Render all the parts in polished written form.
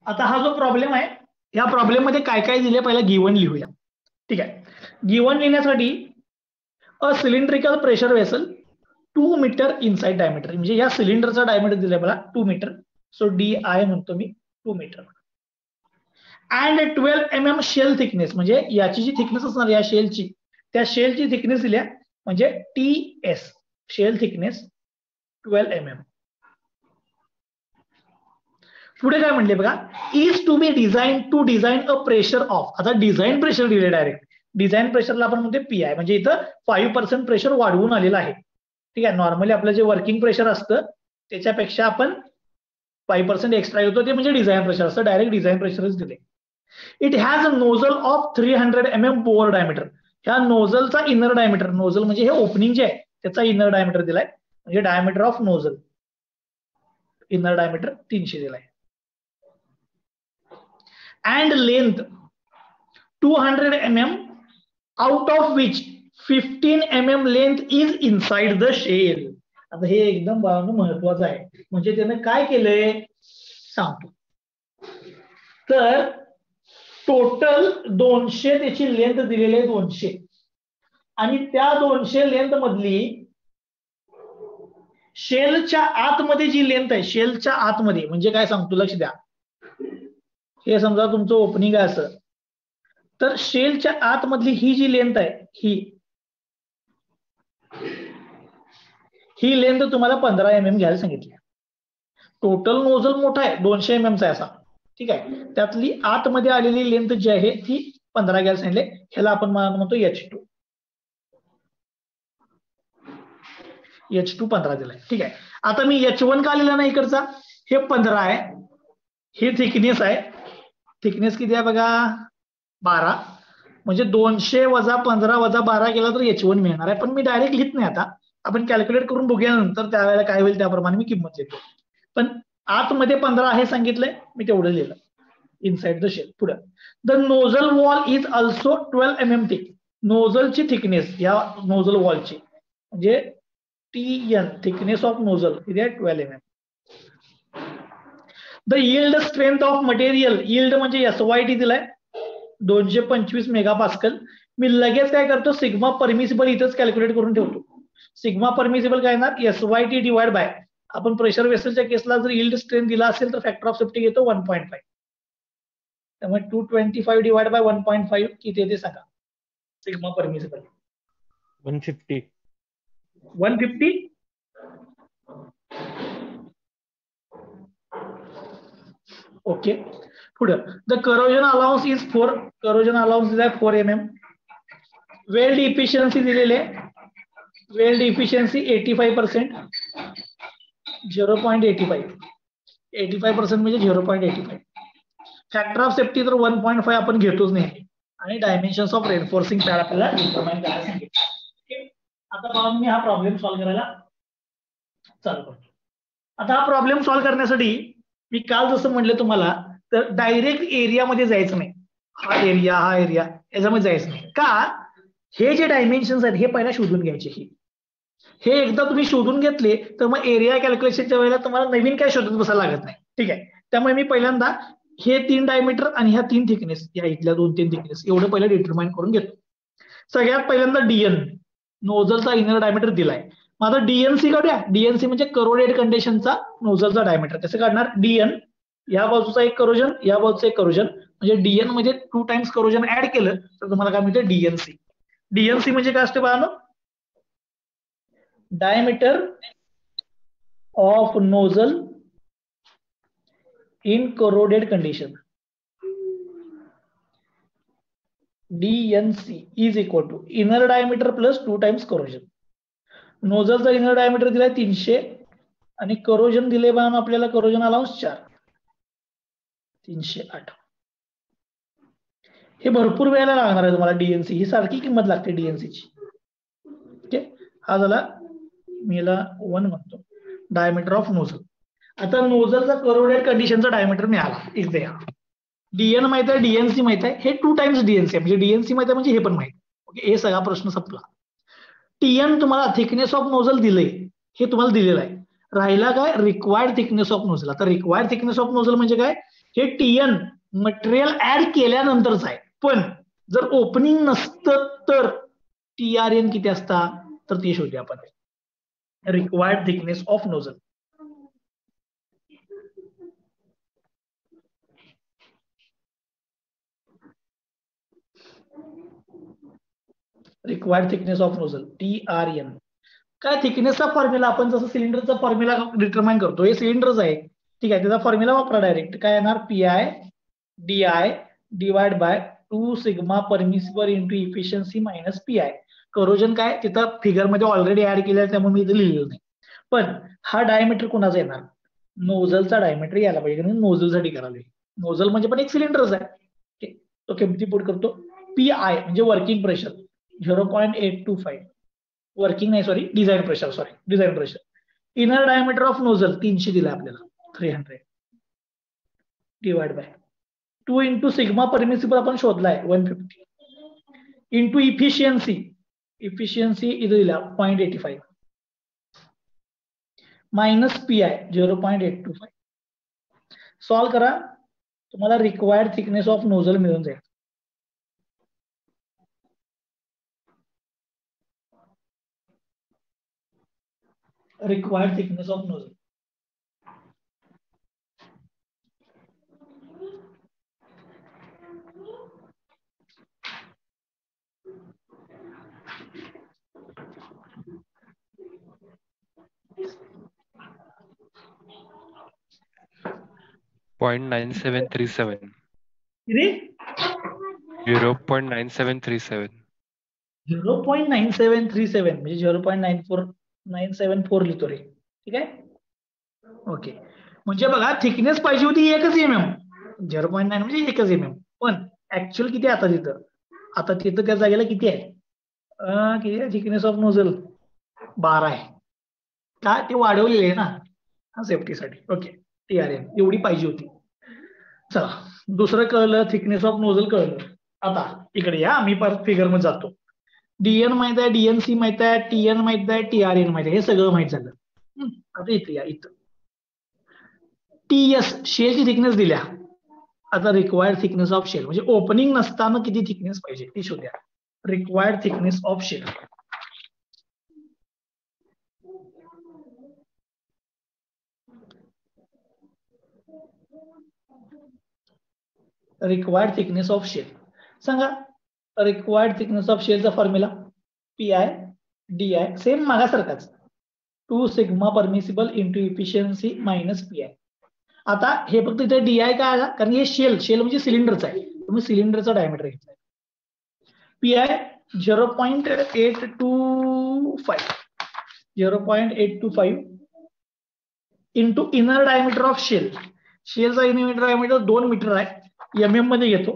आता हा जो प्रॉब्लेम आहे, या प्रॉब्लेम मध्ये काय काय दिले पहिला गिवन लिहूया. ठीक आहे, गिवन लिहिण्यासाठी a cylindrical pressure vessel 2 metre inside diameter, म्हणजे या सिलेंडरचा डायमीटर दिलाय मला 2 मीटर, सो डी आय म्हणतो मी 2 metre. And 12 mm shell thickness, म्हणजे याची जी थिकनेस असणार या शेलची, त्या शेलची थिकनेस दिल्या म्हणजे T S, shell thickness 12 mm. पुढे काय म्हणले बघा, is to be design a pressure of. आता डिझाईन प्रेशर दिले डायरेक्ट, डिझाईन प्रेशरला आपण म्हणतो पी आय, म्हणजे इथं 5% प्रेशर वाढवून आलेलं आहे. ठीक आहे, नॉर्मली आपलं जे वर्किंग प्रेशर असतं त्याच्यापेक्षा आपण 5% एक्स्ट्रा येतो, ते म्हणजे डिझाईन प्रेशर असतं, डायरेक्ट डिझाईन प्रेशरच दिले. It has a nozzle of 300 mm bore diameter. ह्या नोझलचा इनर डायमीटर, नोझल म्हणजे हे ओपनिंग जे आहे त्याचा इनर डायमीटर दिलाय, म्हणजे diameter of nozzle inner diameter 300 दिलाय. And length 200 mm, out of which 15 mm length is inside the shell. आता हे एकदम महत्वाचं आहे, म्हणजे त्यानं काय केलंय सांगतो. तर टोटल 200 त्याची लेंथ दिलेली आहे 200, आणि त्या 200 लेंथ मधली शेलच्या आतमध्ये जी लेंथ आहे, शेलच्या आतमध्ये म्हणजे काय सांगतो लक्ष द्या. हे समजा तुमचं ओपनिंग आहे असं, तर शेलच्या आतमधली ही जी लेंथ आहे, ही लेंथ तुम्हाला 15 mm घ्यायला सांगितली. टोटल नोझल मोठा आहे 200 mm चा असा, ठीक आहे, त्यातली आतमध्ये आलेली लेंथ जी आहे ती 15 घ्यायला सांगितले. ह्याला आपण म्हणतो H2 15 दिलाय. ठीक आहे, आता मी H1 का लिहिला नाही इकडचा, हे 15 आहे, हे थिकनेस आहे, थिकनेस किती आहे बघा 12, म्हणजे 200 वजा 15 वजा 12 केला तर H1 मिळणार आहे. पण मी डायरेक्ट लिहित नाही, आता आपण कॅल्क्युलेट करून बघूया नंतर, त्यावेळेला काय होईल त्याप्रमाणे मी किंमत देतो. पण आतमध्ये 15 आहे सांगितलंय, मी तेवढं लिहिलं इनसाइड द शेल. पुढे the nozzle wall is also 12 mm थिक. नोझलची थिकनेस या नोझल वॉलची म्हणजे TN, थिकनेस ऑफ नोझल किती आहे 12 mm. The yield strength of material, yield म्हणजे SYT दिलाय 225 मेगापास्कल. मी लगेच काय करतो, सिग्मा परमिसिबल इथंच कॅल्क्युलेट करून ठेवतो. सिग्मा परमिसिबल काय येणार, SYT डिवाइड बाय, आपण प्रेशर वेसलच्या केसला जर यील्ड स्ट्रेंथ दिला असेल तर फॅक्टर ऑफ सेफ्टी घेतो 1.5, त्यामुळे 225 डिवाइड बाय 1.5 किती येते सांगा सिग्मा परमिसिबल. 150. 150. ओके, पुढे the corrosion allowance is 4, corrosion allowance दिलाय 4 mm. वेल्ड इफिशियन्सी दिलेले, वेल्ड इफिशियन्सी 85%, 0.85, 85% म्हणजे 0.85. फॅक्टर ऑफ सेफ्टी तर 1.5 आपण घेतोच नाही, आणि डायमेन्शन्स ऑफ रेनफोर्सिंग पॅड आपल्याला डिटरमाइन करायला सांगितलं. आता बघा मी हा प्रॉब्लेम सॉल्व्ह करायला चालू करतो. आता हा प्रॉब्लेम सॉल्व्ह करण्यासाठी मी काल जसं म्हटलं तुम्हाला, तर डायरेक्ट एरियामध्ये जायचं नाही, हा एरिया याच्यामध्ये जायचं नाही. का, हे जे डायमेन्शन्स आहेत हे पहिला शोधून घ्यायचे. हे एकदा तुम्ही शोधून घेतले तर मग एरिया कॅल्क्युलेशनच्या वेळेला तुम्हाला नवीन काय शोधत बसायला लागत नाही. ठीक आहे, त्यामुळे मी पहिल्यांदा हे 3 डायमीटर आणि ह्या 3 थिकनेस, या इथल्या 2-3 थिकनेस एवढं पहिलं डिटरमाइन करून घेतो. सगळ्यात पहिल्यांदा DN, नोझलचा इनर डायमीटर दिलाय. माझा DNC काढूया. DNC म्हणजे करोडेड कंडिशनचा नोझलचा डायमीटर. कसं काढणार, DN या बाजूचा एक करोजन, या बाजूचा एक करोजन, म्हणजे DN मध्ये 2 टाइम्स करोजन ऍड केलं तर तुम्हाला काय मिळतं DNC. DNC म्हणजे काय असते बाळांनो, diameter of nozzle in corroded condition. DNC is equal to inner diameter plus 2 times corrosion. नोझलचा इनर डायमीटर दिलाय 300 आणि करोजन दिले बघा आपल्याला, करोजन अलाउन्स 4, 308. हे भरपूर वेळेला लागणार आहे तुम्हाला DNC, ही सारखी किंमत लागते DNC ची. ओके, हा झाला मी याला 1 म्हणतो, डायमीटर ऑफ नोझल. आता नोझलचा करोडेड कंडिशनचा डायमीटर मिळाला, इथे DN माहित आहे, DNC माहित आहे, हे 2 टाइम्स DNC आहे, म्हणजे DNC माहित आहे म्हणजे हे पण माहित. ओके, हे सगळा प्रश्न संपला. TN तुम्हाला थिकनेस ऑफ नोझल दिलंय, हे तुम्हाला दिलेलं आहे. राहिला काय, रिक्वायर्ड थिकनेस ऑफ नोझल. आता रिक्वायर्ड थिकनेस ऑफ नोझल म्हणजे काय, हे टीएन मटेरियल ऍड केल्यानंतरच आहे. पण जर ओपनिंग नसतं तर टीआरएन किती असता तर ते शोधूया आपण. Required thickness of nozzle. Required thickness of nozzle TRN. काय थिकनेसचा फॉर्म्युला आपण जसं सिलेंडरचा फॉर्म्युला डिटरमाइन करतो, हे सिलेंडरच आहे. ठीक आहे, त्याचा फॉर्म्युला वापरा डायरेक्ट. काय येणार? PI DI divide by 2 sigma permissible into efficiency minus PI. Corrosion काय तिथं फिगर मध्ये ऑलरेडी ऍड केलं त्यामुळे मी इथे लिहिलेलं नाही. पण हा डायमीटर कुणाचा येणार? नोझलचा डायमीटर यायला पाहिजे, कारण नोझलसाठी करावे. नोझल म्हणजे पण एक सिलेंडरच आहे. तो किमती पुट करतो. PI म्हणजे वर्किंग प्रेशर 0.825. वर्किंग नाही, sorry, design pressure. Inner diameter of nozzle 300 दिला आपल्याला, 300 divide by 2 into sigma permissible आपण शोधलाय 150 इंटू इफिशियन्सी इथं दिला 0.85 मायनस PI 0.825. सॉल्व करा, तुम्हाला रिक्वायर्ड थिकनेस ऑफ नोझल मिळून जाईल. Required thickness of nozzle. .9737. किती? 0.9737. 0.9737 म्हणजे 0.974 लिहितो रे. ठीक आहे, ओके. म्हणजे बघा, थिकनेस पाहिजे होती 1 mm, 0.9 म्हणजे 1 mm. पण ऍक्च्युअल किती आता तिथं? आता तिथं त्या जागेला किती आहे? किती आहे थिकनेस ऑफ नोझल? 12 आहे. का? ते वाढवलेले आहे ना सेफ्टीसाठी. ओके, TRN एवढी पाहिजे होती. चला, दुसरं कळलं, थिकनेस ऑफ नोझल कळलं. आता इकडे या, मी परत फिगर मध्ये जातो. DN माहित आहे, DNC माहित आहे, TN माहित आहे, TRN माहित आहे, हे सगळं माहित झालं. आता इथे या, इथं TS शेलची थिकनेस दिल्या. आता रिक्वायर्ड थिकनेस ऑफ शेल म्हणजे ओपनिंग नसताना किती थिकनेस पाहिजे ती शोध्या. Required thickness of shell. Required thickness of shell सांगा. रिक्वायर्ड थिकनेस ऑफ शेलचा फॉर्म्युला PI DI सेम मागासारखाच, 2 sigma permissible into efficiency minus PI. आता हे फक्त इथे DI काय आला, कारण हे शेल म्हणजे सिलेंडरचा आहे, तुम्ही सिलेंडरचा डायमीटर घेतलाय. PI 0.825 into inner diameter of shell. शेलचा इनर डायमीटर 2 मीटर आहे, MM मध्ये घेतो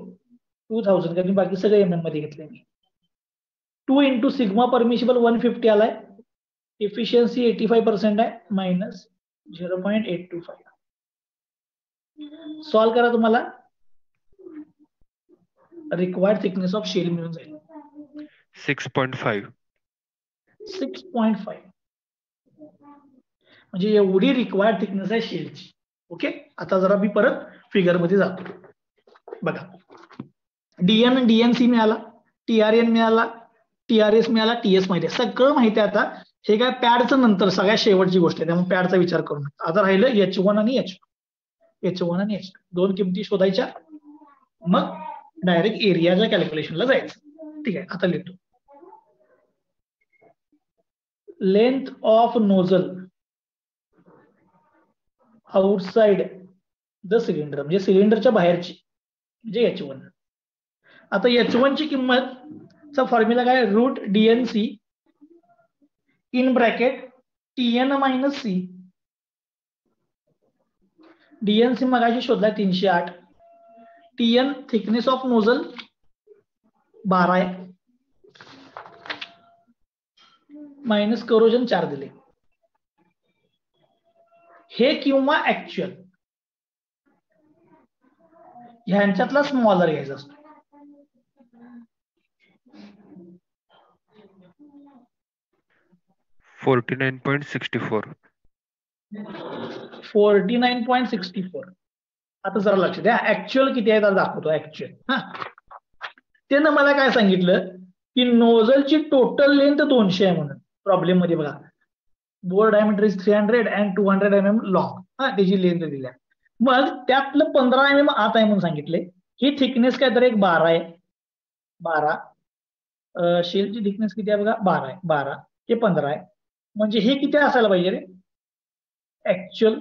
2000, कारण बाकी सगळे MM मध्ये घेतले मी. 2 इंटू सिग्मा परमिशिबल 150 आलाय, इफिशियन्सी 85% आहे, मायनस 0.825. सॉल्व करा, तुम्हाला रिक्वायर्ड थिकनेस ऑफ शेल मिळून जाईल 6.5. 6.5 म्हणजे एवढी रिक्वायर्ड थिकनेस आहे शेलची. ओके, आता जरा मी परत फिगर मध्ये जातो. बघा, DN DNC मिळाला, TRN मिळाला, TRS मिळाला, TS माहिती आहे, सगळं माहिती आहे. आता हे काय पॅडचं नंतर सगळ्यात शेवटची गोष्ट आहे, त्यामुळे पॅडचा विचार करू नका. आता राहिलं H1 आणि H1 आणि H2 दोन किमती शोधायच्या, मग डायरेक्ट एरियाच्या कॅल्क्युलेशनला जायचं. ठीक आहे, आता लिहितो. Length of nozzle outside the cylinder म्हणजे सिलेंडरच्या बाहेरची म्हणजे H1. आता H1 ची किंमत चा फॉर्म्युला काय? Root DNC in bracket TN minus C. DNC मगाशी शोधलाय 308. TN थिकनेस ऑफ नोझल 12 आहे, मायनस करोजन 4 दिले. हे किंवा ऍक्च्युअल ह्यांच्यातला स्मॉलर घ्यायचा असतो. $49.64. 49.64 आता जरा लक्ष द्या, ऍक्च्युअल किती आहे दाखवतो ऍक्च्युअल. हा, त्यानं मला काय सांगितलं की नोझलची टोटल लेंथ 200 आहे म्हणून. प्रॉब्लेम मध्ये बघा, bore diameter is 300 and 200 mm long. हा, त्याची लेंथ दिल्या. मग त्यातलं 15 mm आत आहे म्हणून सांगितले. ही थिकनेस काय तर एक 12 आहे. 12 शेलची थिकनेस किती आहे बघा, 12 आहे. 12 हे 15 आहे. म्हणजे हे किती असायला पाहिजे रे ऍक्च्युअल?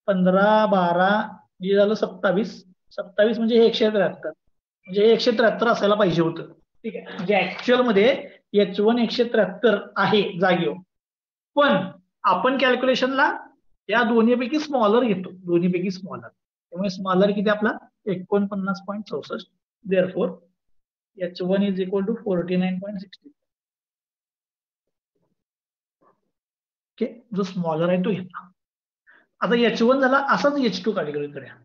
15 12 जे झालं 27. 27 म्हणजे हे 173, म्हणजे 173 असायला पाहिजे होतं. ठीक आहे, म्हणजे ऍक्च्युअल मध्ये H1 173 आहे जागेवर. पण आपण कॅल्क्युलेशनला या दोन्हीपैकी स्मॉलर घेतो, दोन्हीपैकी स्मॉलर. त्यामुळे स्मॉलर किती आपला 49.64. Therefore H1 is equal to 49.60. Okay, जो स्मॉलर आहे तो घेतला. आता H1 झाला, असाच H2 कॅल्क्युलेट करूया.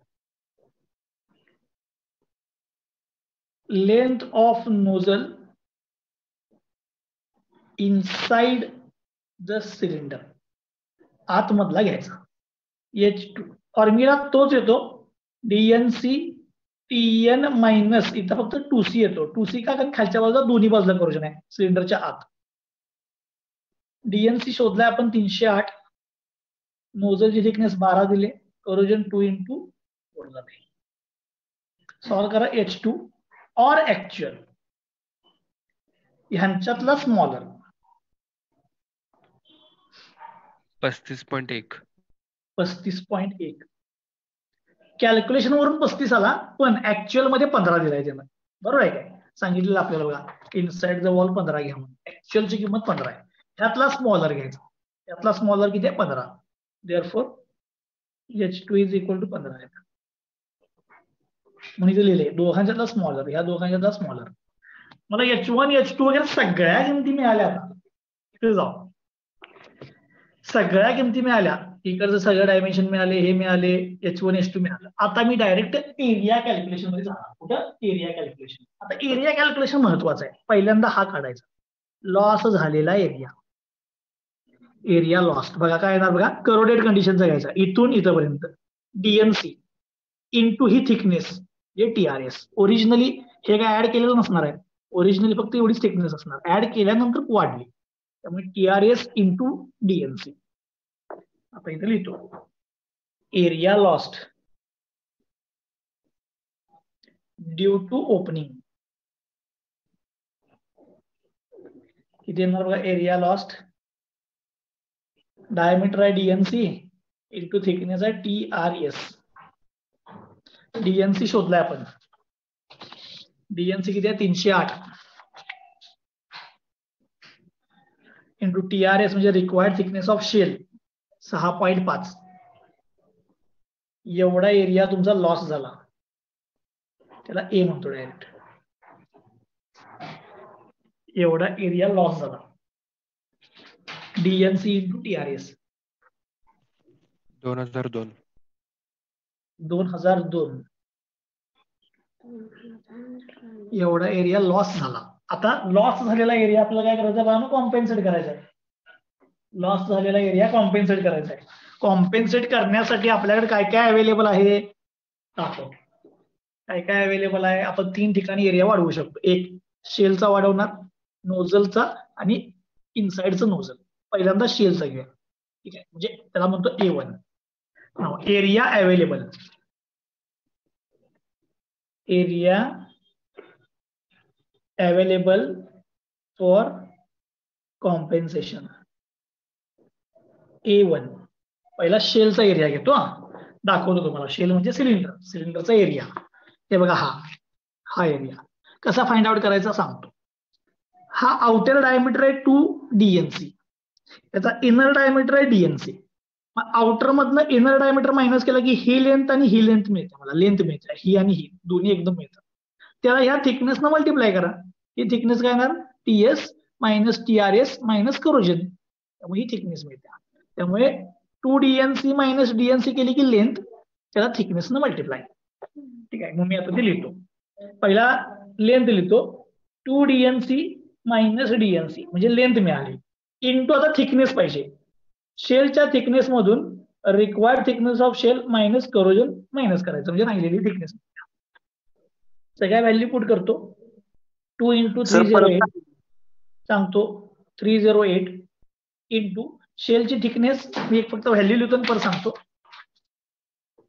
Length of nozzle inside the cylinder, आतमधला घ्यायचा. H2 फॉर्म्युला तोच येतो, DNC TN मायनस, इथं फक्त 2C येतो. 2C का, कारण खालच्या बाजूला दोन्ही बाजूला करोजन आहे सिलेंडरच्या आत. DNC शोधलाय आपण 308. नोझलची थिकनेस 12 दिले, करोजन 2 इंटू 4 झाले. सॉल्व करा H2 और ऍक्च्युअल ह्यांच्यातला स्मॉलर 35.1. 35.1. कॅल्क्युलेशन वरून 35 आला, पण ऍक्च्युअल मध्ये 15 दिलाय त्यानं. बरोबर आहे काय? सांगितलेलं आपल्याला बघा, इनसाइड द वॉल 15 घ्या म्हणून. ऍक्च्युअलची किंमत 15 आहे. ह्यातला स्मॉलर घ्यायचा. त्यातला स्मॉलर किती आहे? 15. Therefore H2 is equal to 15 आहे. म्हणजे लिहिले दोघांच्यातला स्मॉलर, ह्या दोघांच्यातला स्मॉलर. मला H1 H2 वगैरे सगळ्या किमती मिळाल्या. आता इकडे जाऊ, सगळ्या किमती मिळाल्या. इकडचं सगळं डायमेन्शन मिळाले, हे मिळाले, H1 H2 मिळालं. आता मी डायरेक्ट एरिया कॅल्क्युलेशन मध्ये जाणार. कुठं? Area calculation. आता एरिया कॅल्क्युलेशन महत्वाचं आहे. पहिल्यांदा हा काढायचा, लॉस झालेला एरिया. एरिया लॉस्ट बघा काय येणार बघा, करोडेड कंडिशनचा घ्यायचा इथून इथपर्यंत. DNC इंटू ही थिकनेस जे TRS. ओरिजिनली हे काय ऍड केलेलं नसणार आहे, ओरिजिनली फक्त एवढीच थिकनेस असणार, ऍड केल्यानंतर वाढली. त्यामुळे TRS इंटू DNC. आता इथे लिहितो, area lost due to opening किती येणार बघा, एरिया लॉस्ट डायमीटर आहे DNC इंटू थिकनेस आहे TRS. DNC शोधलाय आपण, DNC किती आहे 308 इंटू TRS म्हणजे रिक्वायर्ड थिकनेस ऑफ शेल 6.5. एवढा एरिया तुमचा लॉस झाला, त्याला ए म्हणतो डायरेक्ट. एवढा एरिया लॉस झाला, DNC इंटू TRS. 2002. 2002 एवढा एरिया लॉस झाला. आता लॉस झालेला एरिया आपल्याला काय करायचं बघा, कॉम्पेन्सेट करायचा आहे. लॉस झालेला एरिया कॉम्पेन्सेट करायचा आहे. कॉम्पेन्सेट करण्यासाठी आपल्याकडे काय काय अवेलेबल आहे दाखव. काय काय अवेलेबल आहे, आपण 3 ठिकाणी एरिया वाढवू शकतो. एक शेलचा वाढवणार, नोझलचा आणि इनसाइडचं नोझल. पहिल्यांदा शेलचा घेऊया, ठीक आहे, म्हणजे त्याला म्हणतो A1. Area available, area available for compensation A1. पहिला शेलचा एरिया घेतो, दाखवतो तुम्हाला. शेल म्हणजे सिलेंडर, सिलेंडरचा एरिया. हे बघा, हा एरिया कसा फाइंड आउट करायचा सांगतो. हा आउटर डायमीटर आहे 2 DNC, याचा इनर डायमीटर आहे DNC. आउटर मधनं इनर डायमीटर मायनस केला की ही लेंथ आणि ही लेंथ मिळते, मला लेंथ मिळते, ही आणि ही दोन्ही एकदम मिळतात. त्याला ह्या थिकनेस न मल्टिप्लाय करा. ही थिकनेस काय येणार, TS minus TRS minus corrosion, त्यामुळे ही थिकनेस मिळते. त्यामुळे 2 DNC मायनस DNC केली की लेंथ, त्याला थिकनेस न मल्टिप्लाय. ठीक आहे, मग मी आता ते लिहितो. पहिला लेंथ लिहितो, 2 DNC मायनस DNC म्हणजे लेंथ मिळाली, इंटू आता थिकनेस पाहिजे. शेलच्या थिकनेस मधून required thickness of shell minus corrosion minus करायचं म्हणजे राहिलेली थिकनेस. सगळ्या व्हॅल्यू पुट करतो. 2 × सर 308 सांगतो 308 इंटू शेलची थिकनेस मी एक फक्त व्हॅल्यू लिहितो पर सांगतो.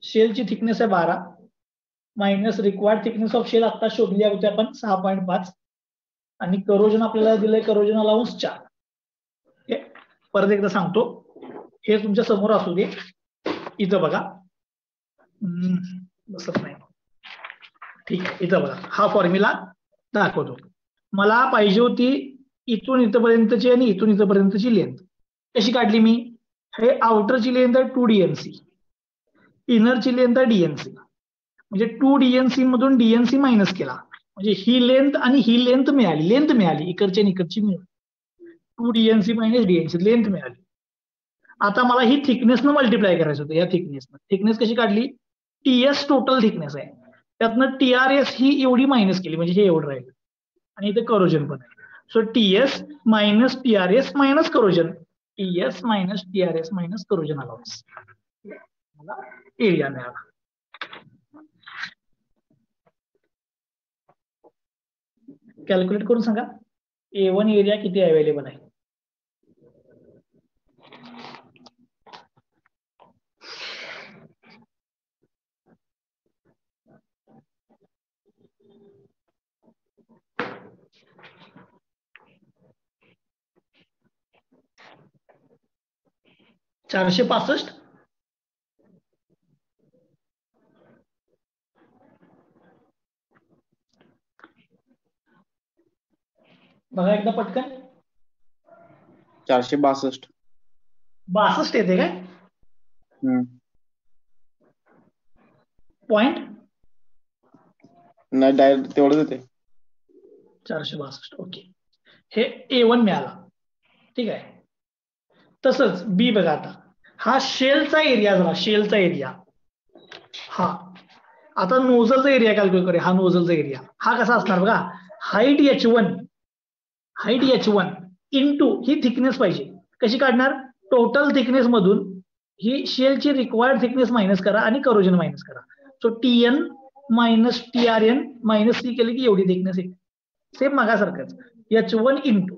शेलची थिकनेस आहे 12 minus required thickness of shell आता शोधली होती आपण 6.5 आणि करोजन आपल्याला दिलंय करोजन अलाउन्स 4. परत एकदा सांगतो हे तुमच्या समोर असू दे. इथं बघा बसत नाही. ठीक आहे इथं बघा हा फॉर्म्युला दाखवतो. मला पाहिजे होती इथून इथपर्यंतची आणि इथून इथपर्यंतची लेंथ. कशी काढली मी? हे आउटरची लेंथ आहे 2 DNC, इनरची लेंथ आहे DNC. म्हणजे 2 DNC मधून DNC मायनस केला म्हणजे ही लेंथ आणि ही लेंथ मिळाली इकडची आणि इकडची मिळाली. 2 DNC मायनस DNC लेंथ मिळाली. आता मला ही थिकनेसनं मल्टिप्लाय करायचं होतं. या थिकनेसनं थिकनेस कशी काढली? TS टोटल थिकनेस आहे त्यातनं TRS ही एवढी मायनस केली म्हणजे हे एवढं राहिलं आणि इथे करोजन पण आहे. So TS minus TRS minus corrosion, TS minus TRS minus corrosion allowance मला एरिया मिळाला. कॅल्क्युलेट करून सांगा A1 एरिया किती अवेलेबल आहे. $465. बघा एकदा पटकन. 462. 62 येते काय? पॉइंट नाही डायरेक्ट तेवढंच येते. 462. ओके हे A1 मिळाला. ठीक आहे. तसंच बी बघा आता हा शेलचा एरिया झाला. शेलचा एरिया हा आता नोझलचा एरिया कॅल्क्युलेट करूया. हा नोझलचा एरिया हा कसा असणार बघा. हाईट H1 इंटू ही थिकनेस पाहिजे. कशी काढणार? टोटल थिकनेस मधून ही शेलची रिक्वायर्ड थिकनेस मायनस करा आणि करोजन मायनस करा. So TN minus TRN minus C केली की एवढी थिकनेस येते. Same मागासारखंच H1 into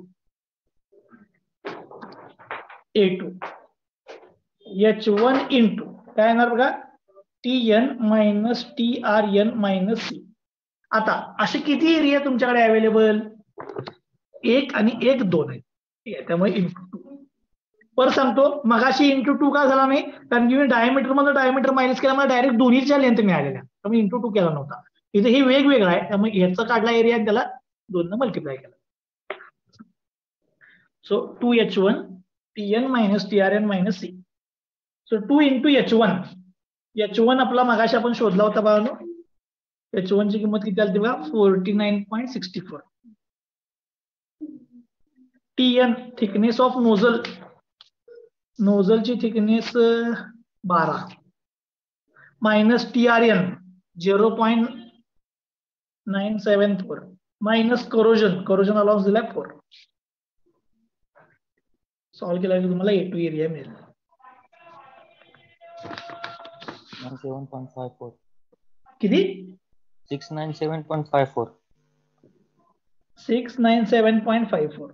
A2 H1 into काय येणार बघा TN minus TRN minus C. आता असे किती एरिया तुमच्याकडे अवेलेबल? 1 आणि 1 2 आहेत. ठीक आहे त्यामुळे इंटू 2. पर सांगतो मगाशी इंटू 2 का झाला नाही? कारण की मी डायमीटर मधून डायमीटर मायनस केला मला डायरेक्ट दोन्हीच्या लेंथ मिळालेल्या त्यामुळे इंटू 2 केला नव्हता. इथे ही वेगवेगळा आहे त्यामुळे ह्याचा काढला एरिया आणि त्याला 2 मल्टिप्लाय केला. So 2H1 TN minus TRN minus C. So 2 into H1 आपला मगाशी आपण शोधला होता बघा. H1 ची किंमत किती आली बघा 49.64. TN थिकनेस ऑफ नोझलची thickness 12 minus TRN 0.974 minus corrosion allowance दिलाय 4. सॉल्व्ह केला की तुम्हाला A2 एरिया मिळेल. 697.54. किती? 697.54. 697.54.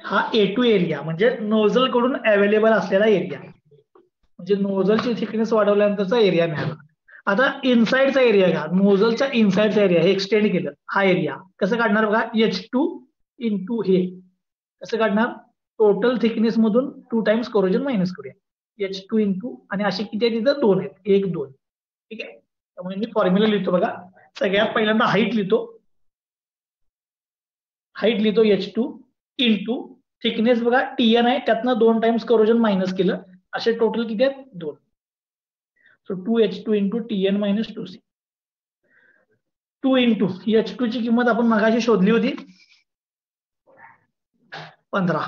हा A2 एरिया म्हणजे नोझल कडून अवेलेबल असलेला एरिया म्हणजे नोझलची थिकनेस वाढवल्यानंतरचा एरिया मिळाला. आता इनसाइडचा एरिया घ्या. नोझलच्या इनसाइडचा एरिया हे एक्सटेंड केलं हा एरिया कसं काढणार बघा. H2 इंटू हे कसं काढणार? टोटल थिकनेस मधून 2 टाइम्स करोजन मायनस करूया. H2 इंटू आणि असे किती आहेत तिथं 2 आहेत 1 2. ठीक आहे त्यामुळे मी फॉर्म्युला लिहितो बघा. सगळ्यात पहिल्यांदा हाईट लिहितो H2 इंटू थिकनेस बघा TN आहे त्यातनं 2 टाइम्स करोजन मायनस केलं असे टोटल किती आहेत 2. So 2H2 into TN minus 2C. 2 into H2 ची किंमत आपण मगाशी शोधली होती 15.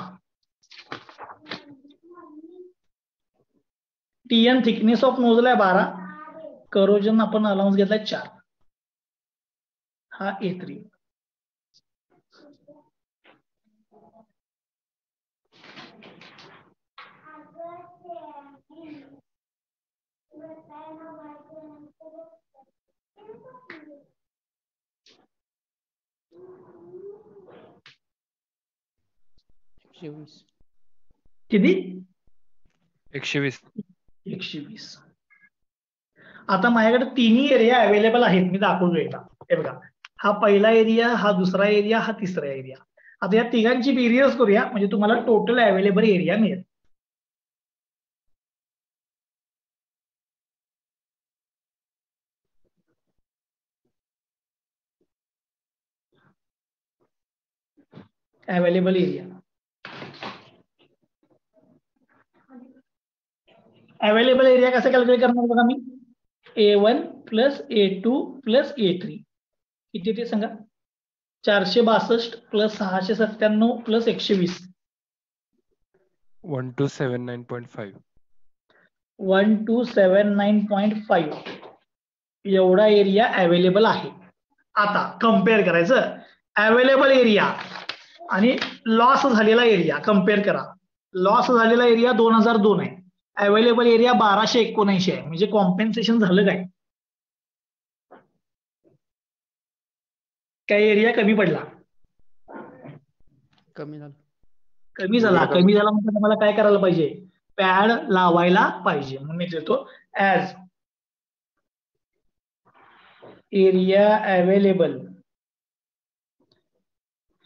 TN थिकनेस ऑफ नोझल आहे 12. करोजन आपण अलाउन्स घेतलाय 4. हा A3. किती? 120. 120. आता माझ्याकडे तिन्ही एरिया अवेलेबल आहेत, मी दाखवतोय एकदा. हे बघा, हा पहिला एरिया, हा दुसरा एरिया, हा तिसरा एरिया. आता या तिघांची बेरीज करूया, म्हणजे तुम्हाला टोटल अवेलेबल एरिया मिळेल. अवेलेबल एरिया, अवेलेबल एरिया कसं कॅल्क्युलेट करणार बघा मी. A1 plus A2 plus A3 किती ते सांगा. 462 प्लस 697 प्लस 120. 1279.5. 1279.5 एवढा एरिया अवेलेबल आहे. आता कम्पेअर करायचं अवेलेबल एरिया आणि लॉस झालेला एरिया. कम्पेअर करा. लॉस झालेला एरिया 2002 आहे, अवेलेबल एरिया 1279 आहे. म्हणजे कॉम्पेन्सेशन झालं काय? काय एरिया कमी पडला? कमी झालं. कमी झाला. कमी झाला म्हणजे तुम्हाला काय करायला पाहिजे? पॅड लावायला पाहिजे. म्हणून मी देतो as area available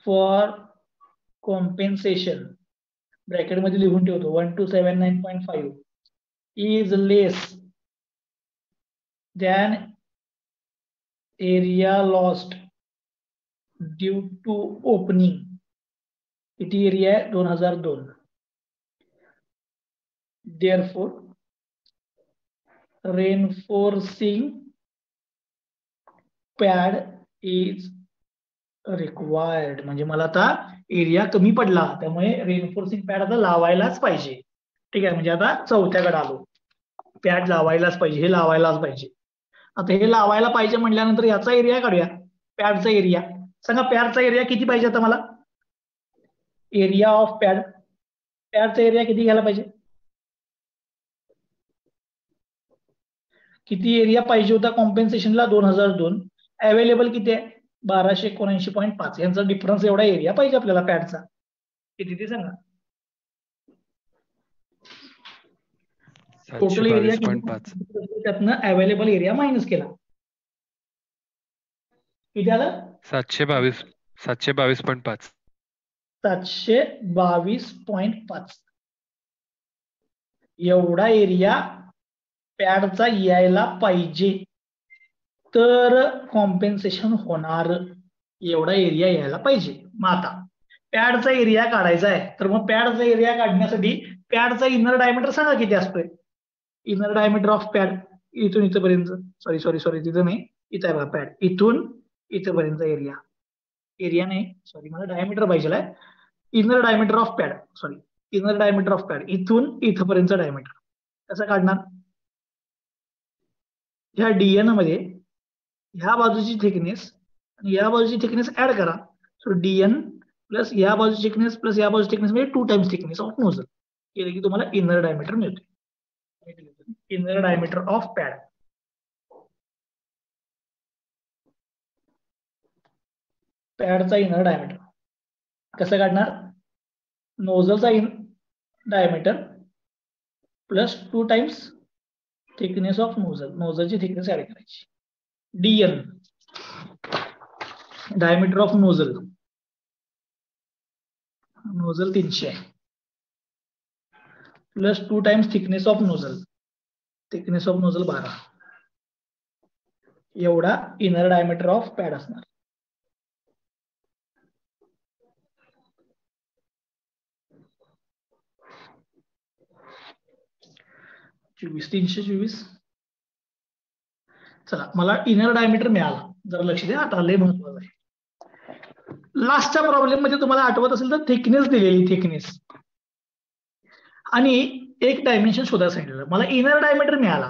for compensation ब्रॅकेटमध्ये लिहून ठेवतो 1279.5 is less than area lost due to opening. किती एरिया आहे? 2002. Therefore, reinforcing pad is required. म्हणजे मला आता एरिया कमी पडला, त्यामुळे रेनफोर्सिंग पॅड आता लावायलाच पाहिजे. ठीक आहे, म्हणजे आता चौथ्याकडे आलो. पॅड लावायलाच पाहिजे, हे लावायलाच पाहिजे. आता हे लावायला पाहिजे म्हटल्यानंतर याचा एरिया काढूया, पॅडचा एरिया. सांगा पॅडचा एरिया किती पाहिजे आता मला? एरिया ऑफ पॅड, पॅडचा एरिया किती घ्यायला पाहिजे? किती एरिया पाहिजे होता कॉम्पेन्सेशनला? 2002. अवेलेबल किती आहे? 1279.5. यांचा डिफरन्स एवढा एरिया पाहिजे आपल्याला पॅडचा. किती ते सांगा. Total area 722.5. त्यातनं अवेलेबल एरिया मायनस केला. किती आलं? 722. 722.5. 722.5 एवढा एरिया पॅडचा यायला पाहिजे, तर कॉम्पेन्सेशन होणार. एवढा एरिया यायला पाहिजे. मग आता पॅडचा एरिया काढायचा आहे, तर मग पॅडचा एरिया काढण्यासाठी पॅडचा इनर डायमीटर सांगा किती असतोय. इनर डायमीटर ऑफ पॅड इथून इथपर्यंत, सॉरी तिथं नाही, इथं आहे बघा पॅड, इथून इथपर्यंत एरिया. एरिया नाही, सॉरी मला डायमीटर पाहिजे. Inner diameter of pad, sorry inner diameter of pad इथून इथपर्यंत डायमीटर कसं काढणार? ह्या डीएन मध्ये ह्या बाजूची थिकनेस आणि या बाजूची थिकनेस ऍड करा. सो डीएन प्लस या बाजूची थिकनेस प्लस या बाजूची थिकनेस म्हणजे 2 टाइम्स थिकनेस ऑफ नोझल केलं की तुम्हाला इनर डायमीटर मिळते. Inner diameter of pad. पॅडचा इनर डायमीटर कसं काढणार? नोझलचा diameter plus 2 times thickness of nozzle. नोझलची थिकनेस ऍड करायची. DN diameter of nozzle, nozzle 300 आहे, plus 2 times thickness of nozzle, thickness of nozzle 12. एवढा इनर डायमीटर ऑफ पॅड असणार. चोवीस 324. चला, मला इनर डायमीटर मिळाला. जरा लक्ष द्या, आता लय महत्वाचं आहे. लास्टच्या प्रॉब्लेम मध्ये तुम्हाला आठवत असेल तर थिकनेस दिलेली, थिकनेस आणि एक डायमेन्शन शोधायला सांगितलं. मला इनर डायमीटर मिळाला.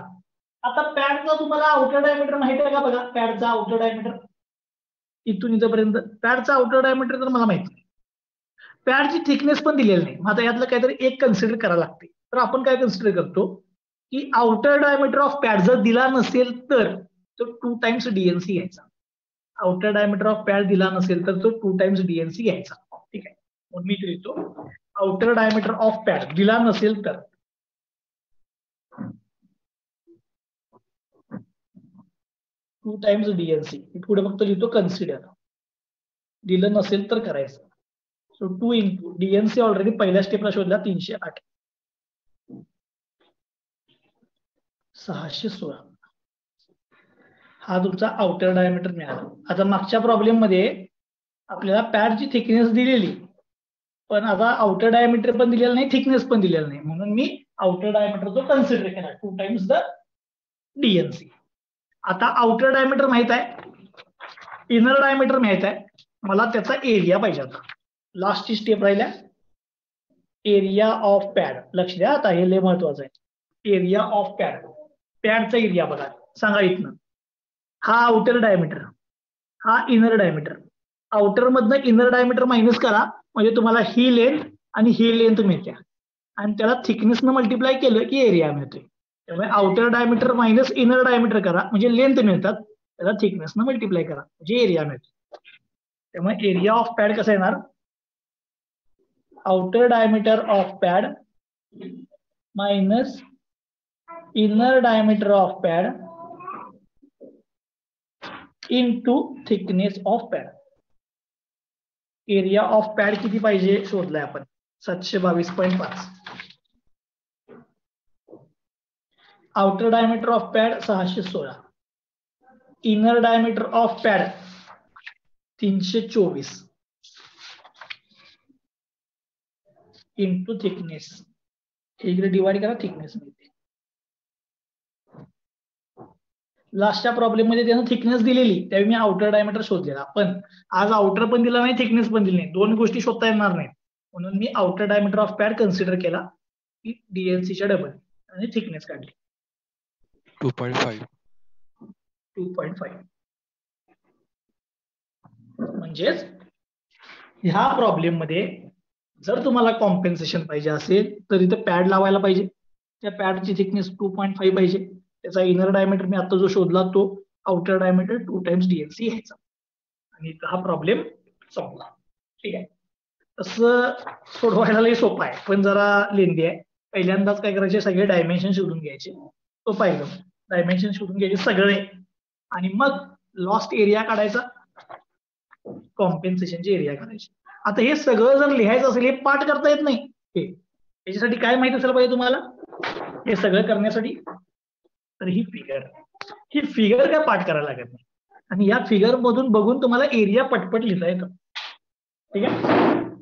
आता पॅडचा तुम्हाला आउटर डायमीटर माहिती आहे का? बघा पॅडचा आउटर डायमीटर इथून इथपर्यंत. पॅडचा आउटर डायमीटर तर मला माहिती नाही. पॅडची थिकनेस पण दिलेली नाही. मग आता यातलं काहीतरी एक कन्सिडर करायला लागते. तर आपण काय कन्सिडर करतो की आउटर डायमीटर ऑफ पॅड जर दिला नसेल तर 2 टाइम्स डीएनसी घ्यायचा. आउटर डायमीटर ऑफ पॅड दिला नसेल तर तो 2 टाइम्स डीएनसी घ्यायचा. ठीक आहे, मग मी लिहितो आउटर डायमीटर ऑफ पॅड दिला नसेल तर 2 टाइम्स डीएनसी. पुढे फक्त लिहितो कन्सिडर. दिलं नसेल तर करायचं. सो 2 इंटू डीएनसी ऑलरेडी पहिल्या स्टेपला शोधला 308. 616 हा तुमचा आउटर डायमीटर मिळाला. आता मागच्या प्रॉब्लेम मध्ये आपल्याला पॅडची थिकनेस दिलेली, पण आता आउटर डायमीटर पण दिलेलं नाही, थिकनेस पण दिलेलं नाही, म्हणून मी आउटर डायमीटर जो कन्सिडर केला 2 टाइम्स द डीएनसी. आता आउटर डायमीटर माहित आहे, इनर डायमीटर माहित आहे, मला त्याचा एरिया पाहिजे. आता लास्टची स्टेप राहिल्या एरिया ऑफ पॅड. लक्ष द्या, आता हे लय महत्वाचं आहे. एरिया ऑफ पॅड, पॅडचा एरिया बघा, सांगा इथनं. हा आउटर डायमीटर, हा इनर डायमीटर. आउटर मधनं इनर डायमीटर मायनस करा म्हणजे तुम्हाला ही लेंथ आणि ही लेंथ मिळते, आणि त्याला थिकनेसनं मल्टिप्लाय केलं की एरिया मिळतोय. त्यामुळे outer diameter minus inner diameter करा म्हणजे लेंथ मिळतात, त्याला थिकनेसनं मल्टिप्लाय करा म्हणजे एरिया मिळतो. त्यामुळे एरिया ऑफ पॅड कसं येणार, outer diameter of pad minus inner diameter of pad into thickness of pad. Area of pad किती पाहिजे शोधलाय आपण, 722.5. Outer diameter of pad 616, inner diameter of pad 324 into thickness. इकडे डिवाइड करा, thickness मिळते. लास्टच्या problem मध्ये त्यानं थिकनेस दिलेली, त्यावेळी मी आउटर डायमीटर शोधलेला, पण आज आउटर पण दिला नाही, थिकनेस पण दिली नाही, दोन गोष्टी शोधता येणार नाहीत, म्हणून मी outer diameter of pad consider केला की डीएनसीच्या डबल आणि थिकनेस काढली 2.5. म्हणजेच ह्या प्रॉब्लेम मध्ये जर तुम्हाला कॉम्पेन्सेशन पाहिजे असेल तर इथं पॅड लावायला पाहिजे. त्या पॅडची थिकनेस 2.5 पाहिजे. त्याचा इनर डायमीटर मी आता जो शोधला तो आउटर डायमीटर 2 टाइम्स डीएनसी घ्यायचा, आणि हा प्रॉब्लेम संपला. ठीक आहे, तसं सोडवायला लई सोपं आहे, पण जरा लेंदी आहे. पहिल्यांदाच काय करायचे, सगळे डायमेन्शन शोधून घ्यायचे. तो पाहिलं डायमेन्शन शोधून घ्यायचे सगळे, आणि मग लॉस्ट एरिया काढायचा, कॉम्पेन्सेशनची एरिया काढायची. आता हे सगळं जर लिहायचं असेल, हे पाठ करता येत नाही. हे याच्यासाठी काय माहिती असेल पाहिजे तुम्हाला, हे सगळं करण्यासाठी, तर ही फिगर काय पाठ करायला लागत नाही, आणि या फिगर मधून बघून तुम्हाला एरिया पटपट लिहिता येतं. ठीक आहे,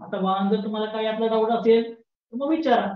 आता जर तुम्हाला काही आपला डाऊट असेल तर मग विचारा.